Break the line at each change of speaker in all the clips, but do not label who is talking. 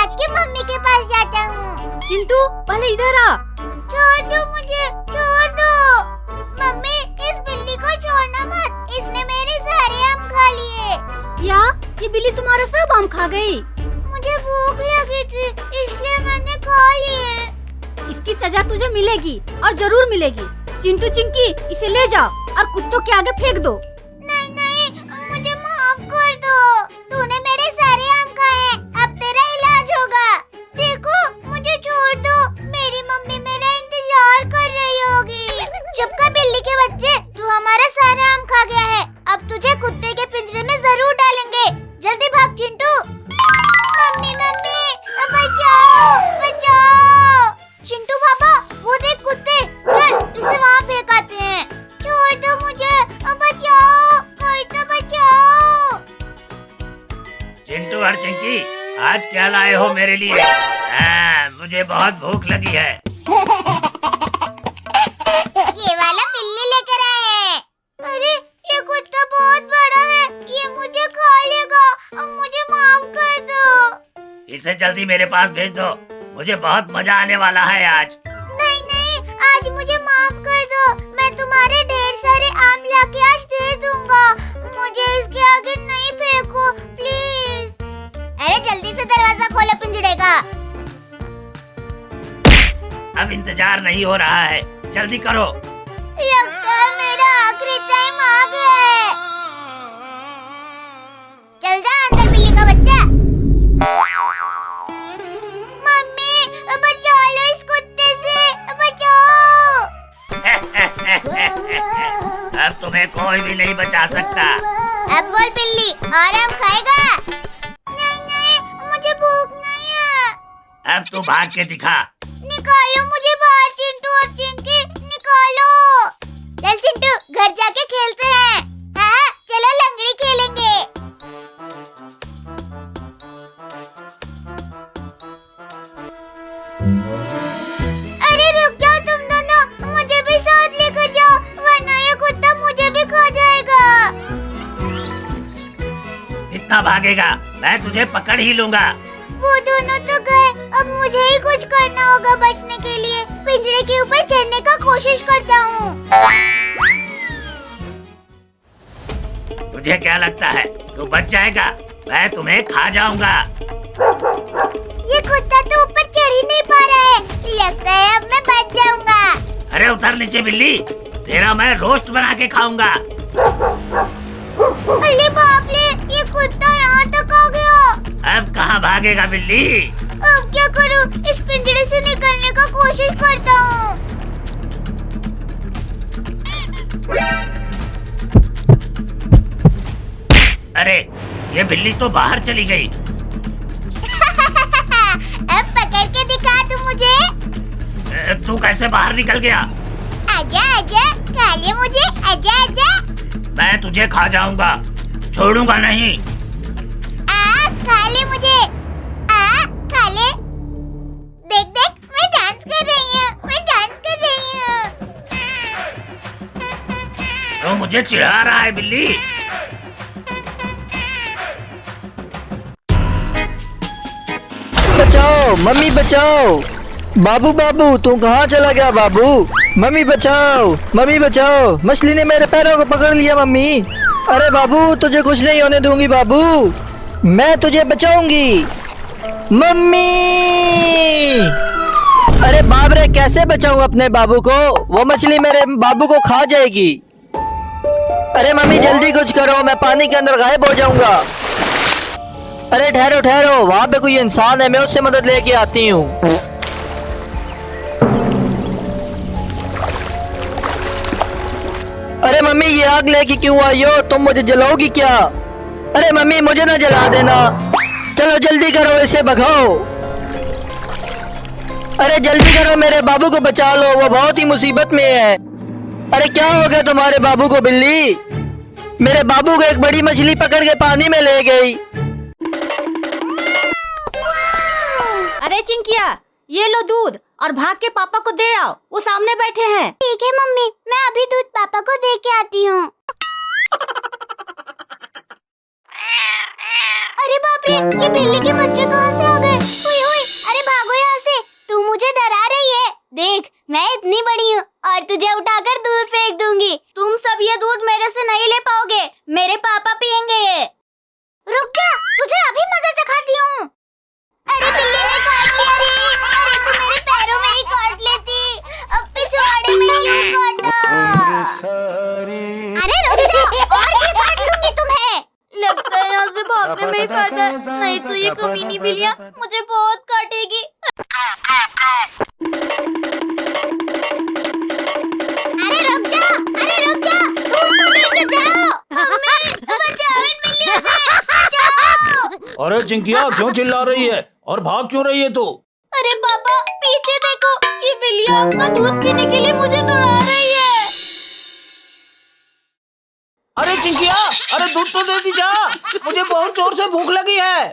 भाग के मम्मी के पास जाता हूँ।
चिंटू पहले इधर आ।
छोड़ दो मुझे, छोड़ दो। मम्मी इस बिल्ली को छोड़ना मत, इसने मेरे सारे आम खा लिए।
क्या ये बिल्ली तुम्हारा सब आम खा गई?
मुझे भूख लगी थी इसलिए मैंने खा लिए।
इसकी सजा तुझे मिलेगी और जरूर मिलेगी। चिंटू चिंकी इसे ले जाओ और कुत्तों के आगे फेंक दो।
नहीं नहीं, मुझे माफ कर दो। तूने मेरे सारे आम खाए हैं, अब तेरा इलाज होगा। देखो मुझे छोड़ दो, मेरी मम्मी मेरा इंतजार कर रही होगी। चुप कर बिल्ली के बच्चे, तू हमारा सारा आम खा गया है। अब तुझे कुत्ते के पिंजरे में जरूर डालेंगे। जल्दी भाग चिंटू। मम्मी मम्मी बचाओ बचाओ। चिंटू पापा वो देख कुत्ते, चल इसे वहाँ फेंक आते हैं। छोड़ दो मुझे, बचाओ, कोई तो बचाओ।
चिंटू और चिंकी आज क्या लाए हो मेरे लिए? मुझे बहुत भूख लगी है।
ये वाला बिल्ली लेकर आए हैं। अरे ये कुत्ता बहुत बड़ा है, ये मुझे खा लेगा। मुझे माफ कर दो।
इसे जल्दी मेरे पास भेज दो, मुझे बहुत मजा आने वाला है आज।
नहीं नहीं, आज मुझे माफ कर दो। मैं तुम्हारे ढेर सारे आम लाके आज दे दूंगा। मुझे इसके आगे नहीं फेंको प्लीज। अरे जल्दी से दरवाजा खोलो पिंजड़े का।
अब इंतजार नहीं हो रहा है, जल्दी करो।
लगता है मेरा आखिरी टाइम आ गया है। चल जा अंदर बिल्ली का बच्चा। मम्मी बचा लो इस कुत्ते से, बचाओ।
अब तुम्हें कोई भी नहीं बचा सकता।
अब बोल बिल्ली, आराम खाएगा? नहीं नहीं, मुझे भूख नहीं है।
अब तू भाग के दिखा।
निकालो मुझे बाहर चिंटू और चिंकी, निकालो। चल चिंटू घर जाके खेलते हैं। हाँ चलो लंगड़ी खेलेंगे। अरे रुक जाओ तुम दोनों, मुझे भी साथ लेकर जाओ वरना ये कुत्ता मुझे भी खा जाएगा।
कितना भागेगा, मैं तुझे पकड़ ही लूंगा।
वो दोनों तो गए, अब मुझे ही कुछ करना होगा बचने के लिए। पिंजरे के ऊपर चढ़ने का कोशिश करता हूँ।
तुझे क्या लगता है तू बच जाएगा? मैं तुम्हें खा जाऊंगा।
ये कुत्ता तो ऊपर चढ़ ही नहीं पा रहा है, लगता है अब मैं बच जाऊंगा।
अरे उतर नीचे बिल्ली, तेरा मैं रोस्ट बना के खाऊंगा।
अरे बाप रे, ये कुत्ता यहाँ तक आ गया।
अब कहाँ भागेगा बिल्ली?
अब क्या करूँ, इस पिंजरे से निकलने का कोशिश करता हूँ।
अरे ये बिल्ली तो बाहर चली गई।
अब पकड़ के दिखा तू मुझे।
तू कैसे बाहर निकल गया?
आजा आजा, खा ले मुझे, आजा आजा।
मैं तुझे खा जाऊंगा, छोड़ूंगा नहीं।
खा ले मुझे, खा ले। देख देख मैं डांस कर रही हूँ, मैं डांस कर रही हूँ।
तो मुझे चिढ़ा रहा है बिल्ली।
बचाओ मम्मी बचाओ। बाबू बाबू तू कहाँ चला गया बाबू? मम्मी बचाओ, मम्मी बचाओ, मछली ने मेरे पैरों को पकड़ लिया मम्मी। अरे बाबू तुझे कुछ नहीं होने दूंगी बाबू, मैं तुझे बचाऊंगी मम्मी। अरे बाप रे, कैसे बचाऊं अपने बाबू को? वो मछली मेरे बाबू को खा जाएगी। अरे मम्मी जल्दी कुछ करो, मैं पानी के अंदर गायब हो जाऊंगा। अरे ठहरो ठहरो, वहाँ पे कोई इंसान है, मैं उससे मदद लेके आती हूँ। अरे मम्मी ये आग लेके क्यों आई हो? तुम मुझे जलाओगी क्या? अरे मम्मी मुझे ना जला देना, चलो जल्दी करो, इसे भगाओ। अरे जल्दी करो, मेरे बाबू को बचा लो, वो बहुत ही मुसीबत में है। अरे क्या हो गया तुम्हारे बाबू को बिल्ली? मेरे बाबू को एक बड़ी मछली पकड़ के पानी में ले गई।
अरे चिंकिया ये लो दूध और भाग के पापा को दे आओ, वो सामने बैठे हैं।
ठीक है मम्मी, मैं अभी दूध पापा को दे के आती हूँ। अरे बाप रे, ये बिल्ली के बच्चे कहाँ से आ गए? कोई भागने में ही फायदा है, नहीं तो ये कमीनी बिल्लियाँ मुझे बहुत काटेगी। अरे रुक जाओ, दूध तो लेके जाओ। अम्मी, बचाओ इन बिल्लियों से, बचाओ।
अरे चिंकिया क्यों चिल्ला रही है और भाग क्यों रही है तू?
अरे पापा पीछे देखो, ये बिल्लियाँ आपका दूध पीने के लिए मुझे दौड़ा रही है।
अरे चिंकिया, अरे दूध तो दे दी जा, मुझे बहुत जोर से भूख लगी है।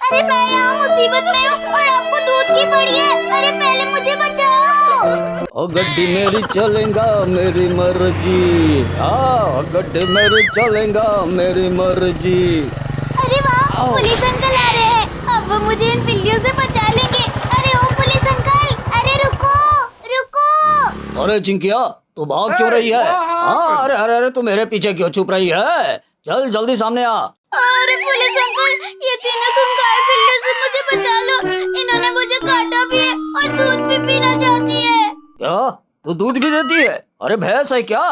अरे मैं यहाँ मुसीबत में हूँ और आपको दूध की पड़ी है। अरे पहले मुझे बचाओ।
ओ गड्डी मेरी चलेगा मेरी मर्जी, हाँ गड्डी मेरी चलेगा मेरी मर्जी।
अरे वाह, पुलिस अंकल आ रहे हैं, अब वो मुझे इन बिल्लियों से बचा लेंगे। अरे ओ पुलिस अंकल, अरे रुको रुको।
अरे चिंकिया तू भाग क्यों रही है? हाँ अरे अरे अरे तू मेरे पीछे क्यों छुप रही है? चल जल्दी सामने आ।
अरे पुलिस अंकल, ये तीनों खूंखार बिल्लियों से मुझे बचा लो, इन्होंने मुझे काटा भी है और दूध भी पीना चाहती है।
क्या तू दूध भी देती है? अरे भैंस है क्या?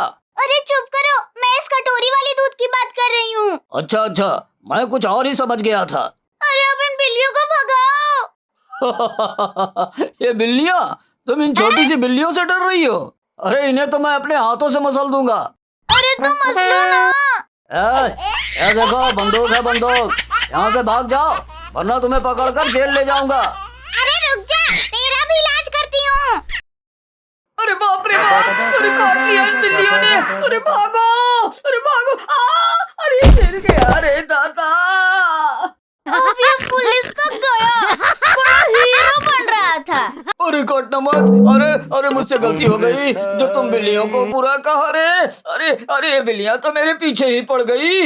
अरे चुप करो, मैं इस कटोरी वाली दूध की बात कर रही हूँ।
अच्छा अच्छा, मैं कुछ और ही समझ गया था।
अरे अब इन बिल्लियों को भगाओ।
ये बिल्लियाँ, तुम इन छोटी सी बिल्लियों से डर रही हो? अरे इन्हें तो मैं अपने हाथों से मसल दूंगा।
अरे तो मसलो ना।
ए देखो बंदूक है बंदूक, यहाँ से भाग जाओ वरना तुम्हें पकड़कर जेल ले जाऊंगा।
अरे रुक जा, तेरा भी इलाज करती हूँ।
अरे बाप रे बाप, अरे काट लिया इन बिल्लियों ने। अरे भागो, अरे भागो, अरे गिर गया, अरे दादा।
अब ये पुलिस तक गया, बड़ा हीरो बन रहा था।
अरे काटना मत, अरे अरे मुझसे गलती हो गई जो तुम बिल्लियों को बुरा कहा रे। अरे अरे ये बिल्लियाँ तो मेरे पीछे ही पड़ गई।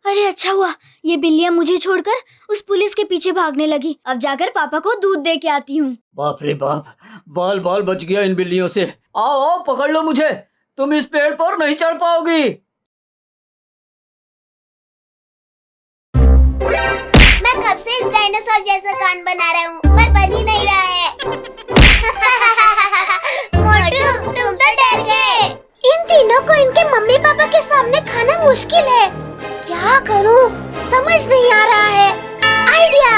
अरे अच्छा हुआ ये बिल्लियाँ मुझे छोड़कर उस पुलिस के पीछे भागने लगी। अब जाकर पापा को दूध दे के आती हूँ।
बाप रे बाप, बाल बाल बच गया इन बिल्लियों से। आओ आओ पकड़ लो मुझे, तुम इस पेड़ पर नहीं चढ़ पाओगी।
मैं कब से इस डायनासोर जैसा कान बना रहा हूँ पर बन ही नहीं रहा है। मोटू तुम तो डर गए। इन तीनों को इनके मम्मी पापा के सामने खाना मुश्किल है, क्या करूँ समझ नहीं आ रहा है। आइडिया,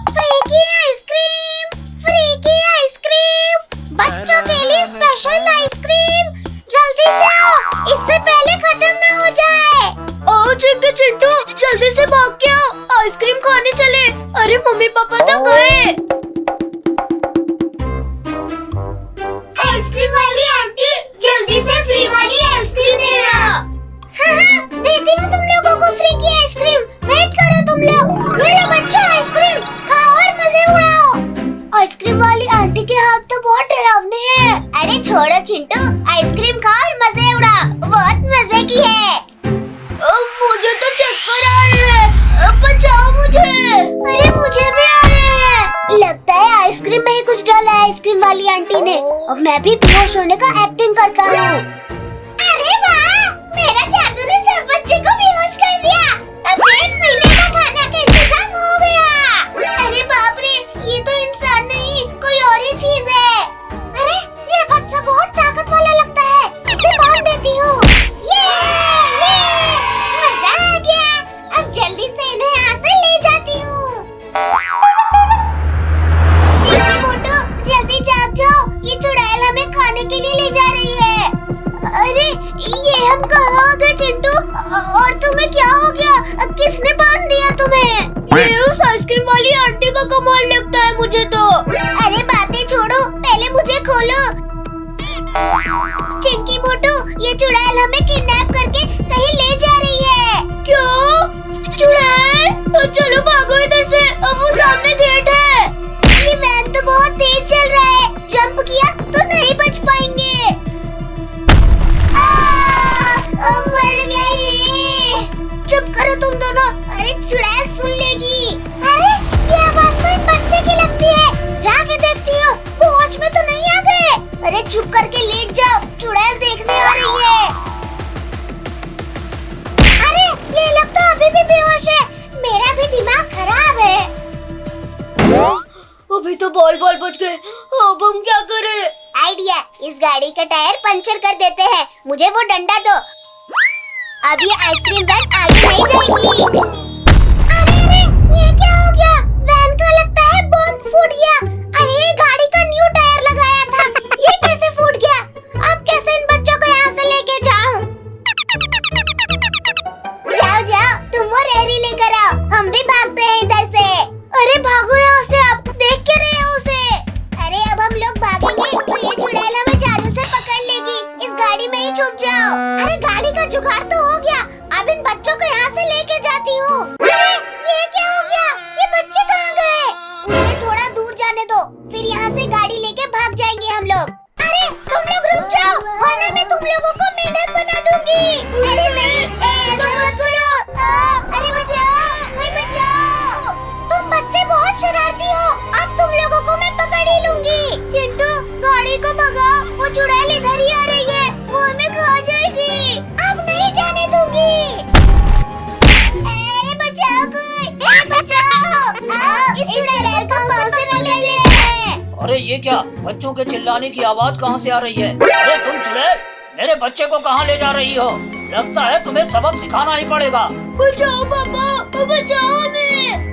फ्री की आइसक्रीम, फ्री की आइसक्रीम, बच्चों के लिए स्पेशल आइसक्रीम, जल्दी से आओ इससे पहले खत्म ना हो जाए। ओ चिंटू चिंटू जल्दी से भाग के आओ, आइसक्रीम खाने चले। अरे मम्मी पापा तो गए। आइसक्रीम वाली आंटी जल्दी से फ्री वाली आइसक्रीम देना। हाँ देती हूँ तुम लोगों को फ्री की आइसक्रीम, वेट करो तुम लोग। ये लो बच्चों आइसक्रीम खाओ और मजे उड़ाओ। आइसक्रीम वाली आंटी के हाथ तो बहुत डरावने हैं। अरे छोड़ो चिंटू, आइसक्रीम खाओ और मजे उड़ा, बहुत मजे की है। मुझे तो चक्कर आ रहे हैं, बचाओ मुझे। अरे मुझे भी आ रहे हैं। लगता है आइसक्रीम में ही कुछ डाला है आइसक्रीम वाली आंटी ने। अब मैं भी बेहोश होने का एक्टिंग करता हूँ। अरे वाह, मेरा जादू ने सब बच्चे को बेहोश कर दिया। अब 1 महीने का खाना का इंतजाम हो गया। अरे बाप रे, ये तो इंसान नहीं कोई और ही चीज है। अरे ये बच्चा बहुत ताकत वाला लगता है, इसे बांध देती हूँ। ये मजा आ गया। अब जल्दी से इन्हें यहाँ से ले जाती हूँ। मोटू जल्दी जाग जाओ, ये चुड़ैल हमें खाने के लिए ले जा रही है। अरे ये हम कहाँ आ गए चिंटू, और तुम्हें क्या हो गया, किसने बांध दिया तुम्हें? ये उस आइसक्रीम वाली आंटी का कमाल लगता है मुझे तो। अरे बातें छोड़ो, पहले मुझे खोलो। चिंकी मोटू, ये चुड़ैल हमें किडनैप करके कहीं ले जा रही है। क्या चुड़ैल? चलो भागो इधर से, अब वो सामने गेट है। ये वैन तो बहुत तेज चल रहा है, जंप किया तो नहीं बच पाएंगे। मर गई। चुप करो तुम दोनों, अरे चुड़ैल सुन लेगी। अरे ये आवाज तो इन बच्चे की लगती है, जाके देखती हूँ होश में तो नहीं आ गए। अरे चुप करके लेट जाओ, चुड़ैल देखने आ रही है। अरे ये लोग तो अभी भी बेहोश है, मेरा भी दिमाग खराब है। अभी तो बॉल बच गए, अब हम क्या करें? आइडिया, इस गाड़ी का टायर पंचर कर देते हैं। मुझे वो डंडा दो। अब ये आइसक्रीम वैन आगे नहीं जाएगी। अरे ये क्या हो गया? वैन का लगता है बॉम्ब फूट गया। अरे गाड़ी का न्यू टायर लगाया था, ये कैसे फूट गया? अब कैसे इन बच्चों को यहाँ से लेके जाऊं? जाओ जाओ, तुम वो रेहड़ी लेकर आओ, हम भी भागते हैं इधर से। अरे भागो यहाँ से, आप देख के रहे हो उसे। अरे अब हम लोग भागेंगे तो ये चुड़ैल हमें चालू से पकड़ लेगी। इस गाड़ी में ही छुप जाओ। अरे गाड़ी का जुगाड़ तो हो गया, अब इन बच्चों को यहाँ से लेके जाती हूँ। अरे ये क्या हो गया? ये बच्चे कहाँ गए? उसे थोड़ा दूर जाने दो, फिर यहाँ से गाड़ी लेके भाग जाएंगे हम लोग। अरे तुम लोग रुक जाओ, वरना मैं तुम लोगों को मेंढक बना दूंगी। अरे नहीं, ऐसा मत करो। अरे बचाओ, कोई बचाओ। तुम बच्चे बहुत शरारती हो, अब तुम लोगों को मैं पकड़ ही लूंगी। चिंटू गाड़ी को भगाओ, वो चुड़ैल इधर ही आ रही है, वो हमें खा जाएगी। अब नहीं जाने दूंगी। अरे बचाओ कोई, बचाओ। इस चुड़ैल को पाँव से पकड़ लेते हैं।
अरे ये क्या? बच्चों के चिल्लाने की आवाज कहाँ से आ रही है? अरे तुम चुड़ैल, मेरे बच्चे को कहाँ ले जा रही हो? लगता है तुम्हें सबक सिखाना ही पड़ेगा।
बचाओ पापा, बचाओ हमें।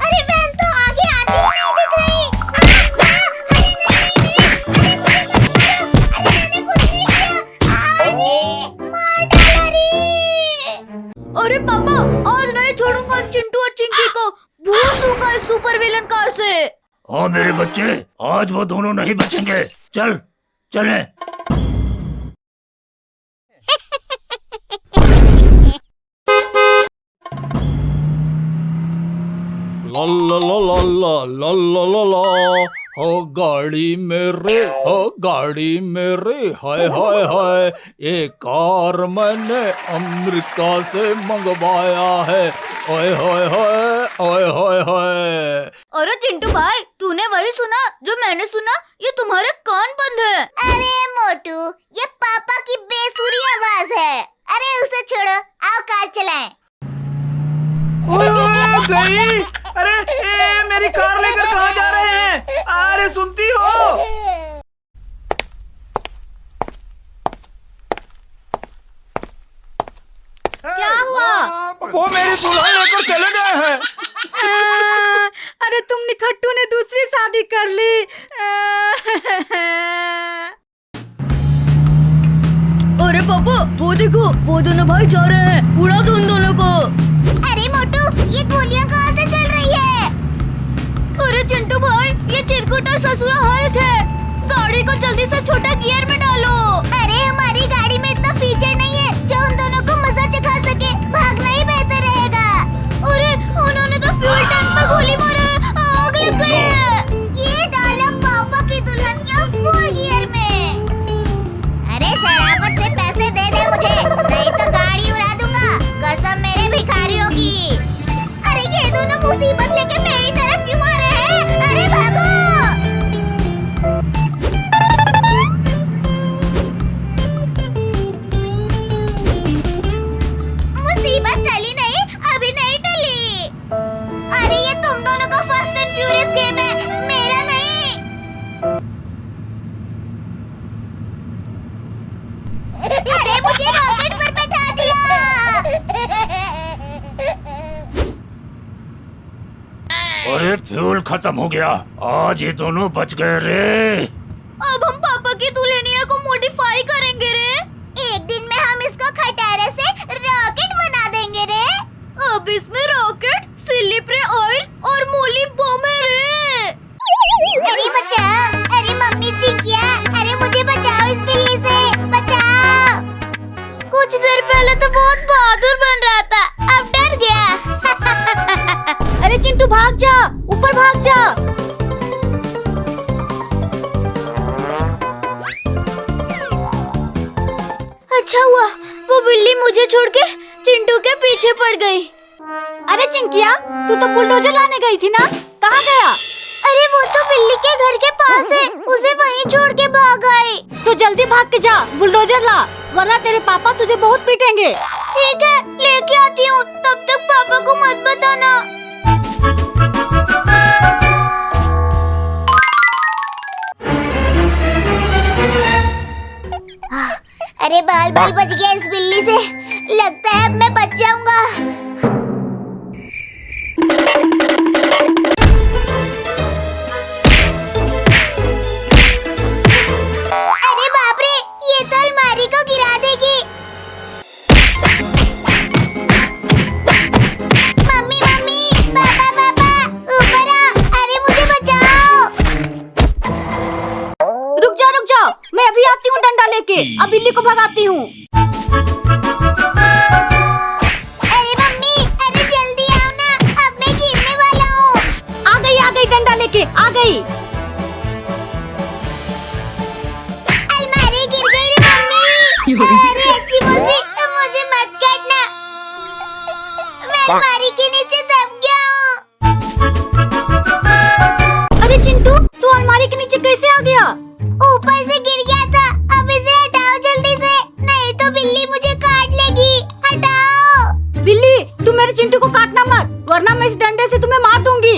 अरे वैन तो आगे आती ही नहीं दिख रही। अरे मैंने कुछ नहीं किया। अरे मार डाला रे।
अरे पापा, आज नहीं छोड़ूंगा चिंटू और चिंकी को, भूल दूंगा इस सुपर विलन कार से।
हाँ मेरे बच्चे, आज वो दोनों नहीं बचेंगे। चल चले।
ला ला ला ला ला ला ला ला हो गाड़ी मेरे, हो गाड़ी मेरे, हाय हाय हाय, ये कार मैंने अमेरिका से मंगवाया है, ओए होए होए, ओए होए होए।
अरे चिंटू भाई, तूने वही सुना जो मैंने सुना? ये तुम्हारे कान बंद है।
अरे मोटू, ये पापा की बेसुरी आवाज है। अरे उसे छोड़ो, आओ कार चलाएं।
गई। अरे मेरी कार लेकर कहाँ जा रहे हैं? अरे सुनती हो?
क्या हुआ?
वो मेरी दुल्हन लेकर चले गए हैं।
अरे तुम निखट्टू ने दूसरी शादी कर ली। अरे पापा, वो देखो, वो दोनों भाई जा रहे हैं, उड़ा दो उन दोनों को।
अरे मोटू, ये गोलियां कहाँ से चल रही है?
अरे चिंटू भाई, ये चिरकुट और ससुरा हल्क है, गाड़ी को जल्दी से छोटा गियर में डालो।
अरे हमारी गाड़ी में इतना फीचर नहीं है जो उन दोनों को मजा चखा सके, भागना ही बेहतर रहेगा।
अरे उन्होंने तो फ्यूल टैंक में गोली मारा है, आग लग गई है।
ये डाला पापा की दुल्हनिया फुल गियर में। अरे शराफत से पैसे दे दे मुझे, नहीं तो गाड़ी उड़ा दूंगा, कसम मेरे भिखारियों की। अरे ये दोनों मुसीबत लेके मेरी तरफ क्यों आ रहे हैं? अरे भागो। मुसीबत टली नहीं, अभी नहीं टली। अरे ये तुम दोनों का फास्ट एंड फ्यूरियस गेम है, मेरा नहीं। अरे मुझे रॉकेट पर बैठा दिया।
अरे फ्यूल खत्म हो गया, आज ये दोनों बच गए रे।
अब हम पापा की दुल्हनिया को मॉडिफाई करेंगे रे।
एक दिन में हम इसको खटारे से रॉकेट बना देंगे रे।
अब इसमें रॉकेट, सिल्ली ऑयल और मोली बम है रे।
अरे बचाओ, अरे मम्मी चिंकिया, अरे मुझे बचाओ इस बिल्ली से, बचाओ। कुछ देर पहले तो बहुत बहादुर बन रहा था, अब डर गया।
अरे चिंटू भाग जा, ऊपर भाग जा।
अच्छा हुआ वो बिल्ली मुझे छोड़ के चिंटू के पीछे पड़ गई।
अरे चिंकिया, तू तो बुलडोजर लाने गई थी ना, कहाँ गया?
अरे वो तो बिल्ली के घर के पास है, उसे वहीं छोड़ के भाग आई।
तो जल्दी भाग के जा, बुलडोजर ला, वरना तेरे पापा तुझे बहुत पीटेंगे।
ठीक है, लेके आती हूँ, तब तक पापा को मत बताना। अरे बाल बाल बच गया इस बिल्ली से। लगता है अब मैं बच जाऊंगा। अरे बाप रे, ये तो अलमारी को गिरा देगी। मम्मी मम्मी, पापा पापा, ऊपर आओ। अरे मुझे बचाओ।
रुक जा, मैं अभी आती हूँ डंडा लेके। अब बिल्ली को भगाती हूँ।
अरे मम्मी, अरे जल्दी आओ ना, अब मैं गिरने वाला हूँ।
आ गई डंडा लेके आ गई।
अलमारी गिर गई रे मम्मी। अरे अच्छी मौसी, मुझे मत काटना। मैं अलमारी के नीचे दब गया हूँ।
अरे चिंटू, तू अलमारी के नीचे कैसे आ गया?
ऊपर से गिर गया था। अब इसे हटाओ जल्दी से, नहीं तो बिल्ली मुझे काट लेगी। हटाओ।
बिल्ली, तू मेरे चिंटू को काटना मत, वरना मैं इस डंडे से तुम्हें मार दूंगी।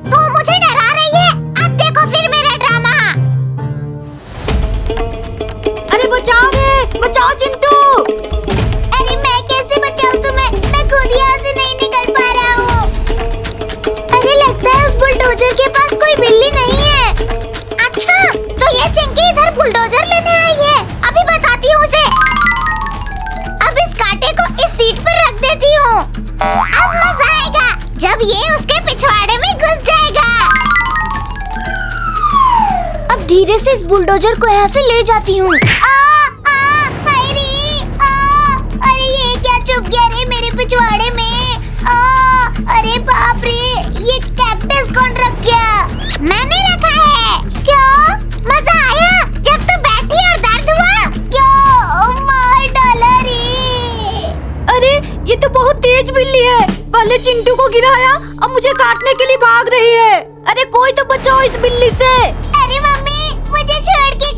तू मुझे डरा रही है। अब देखो फिर मेरा ड्रामा।
अरे बचाओ चिंटू।
अरे मैं कैसे बचाऊं तुम्हें? मैं खुद यहाँ से नहीं निकल पा रहा हूँ। अरे लगता है उस बुलडोजर के पास कोई बिल्ली नहीं है। अच्छा, तो ये चिंकी इधर बुलडोजर लेने आई है। अभी बताती हूँ उसे। अब इस कांटे को इस सीट पर रख देती हूँ। अब मजा आएगा जब ये उसके पिछवाड़े में घुस जाएगा। अब धीरे से इस बुलडोजर को यहाँ से ले जाती हूँ। अरे ये क्या छुप गया रे मेरे पिछवाड़े में? अरे बाप रे, ये कैक्टस कौन रख गया? मैंने रखा है। क्यों? मजा आया जब तू बैठी और दर्द हुआ? क्यों मार डाला रे?
अरे ये तो बहुत तेज बिल्ली है। पहले चिंटू को गिराया, अब मुझे काटने के लिए भाग रही है। अरे कोई तो बचाओ इस बिल्ली से।